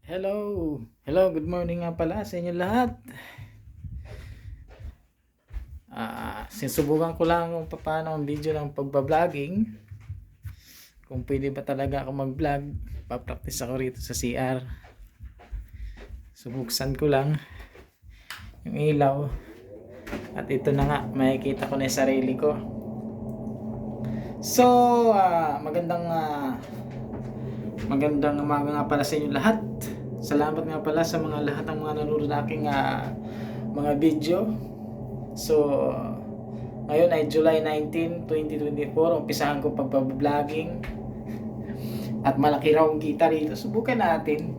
Hello! Hello, good morning nga pala sa inyo lahat. Sinusubukan ko lang kung paano ang video ng pagbabloging. Kung pwede ba talaga ako mag-vlog, papractice ako rito sa CR. Subuksan ko lang yung ilaw. At ito na nga, makikita ko na yung sarili ko. So, magandang umaga nga pala sa inyo lahat. Salamat nga pala sa mga lahat ng mga nanonood ng aking mga video. So, ngayon ay July 19, 2024. Umpisahan ko pagbabloging. At malaki raw ang kita rito. Subukan natin.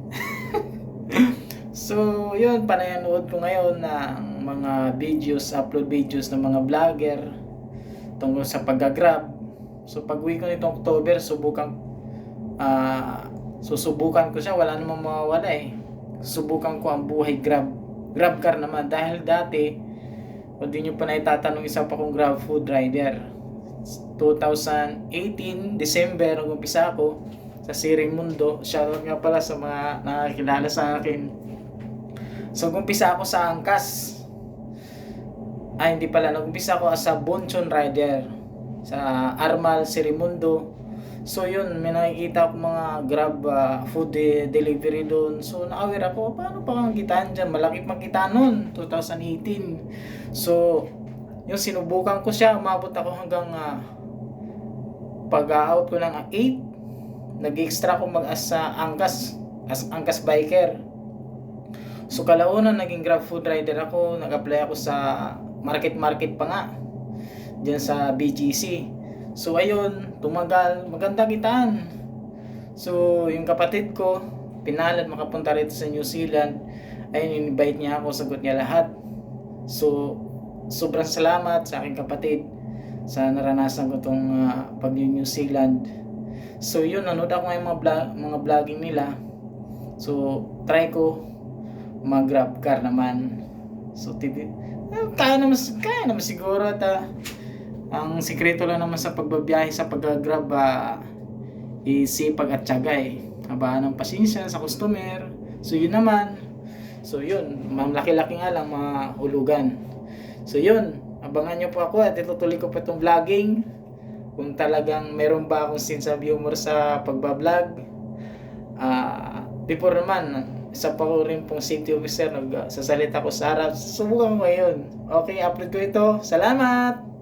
So, yun, panayanood ko ngayon ng mga videos, upload videos ng mga vlogger tungkol sa pag-grab. So, pag-uwi ko nitong October, susubukan ko siya. Wala namang mawawala eh. Susubukan ko ang buhay grab car naman. Dahil dati, kung di nyo pa na itatanong, isa pa kong grab food rider. 2018, December, nag-umpisa ako sa Siring Mundo. Shoutout nga pala sa mga nakakilala sa akin. So, nag-umpisa ako sa Angkas. Hindi pala. Nag-umpisa ako as a Bonchon rider sa Armal, Sirimundo. So yun, may nakikita ako mga grab food delivery doon. So na-aware ako, paano pa ang kitaan dyan? Malaki pang kita noon, 2018. So, yung sinubukan ko siya, umabot ako hanggang pag-out ko ng 8. Nag-extra ako as Angkas biker. So kalaunan naging grab food rider ako, nag-apply ako sa market pa nga diyan sa BGC. So ayun, tumagal, maganda kitaan. So yung kapatid ko, pinalad makapunta rito sa New Zealand. Ayun, invite niya ako, sagot niya lahat. So sobrang salamat sa aking kapatid sa naranasan ko tong pag-New Zealand. So yun, nanood ako ng mga vlogging nila. So try ko mag-grab car naman. So kaya naman siguro at ang sikreto lang naman sa pagbabiyahe sa pag-grab isipag at tiyaga eh. Habaan ng pasensya sa customer. So yun naman. So yun, malaki-laki nga lang mga hulugan. So yun, abangan nyo po ako at itutuloy ko pa itong vlogging. Kung talagang meron ba akong sense of humor sa pagbablog. Before naman, isa pa ko rin pong safety officer, nagsasalita ko sa harap. Subukan ko ngayon. Okay, upload ko ito. Salamat!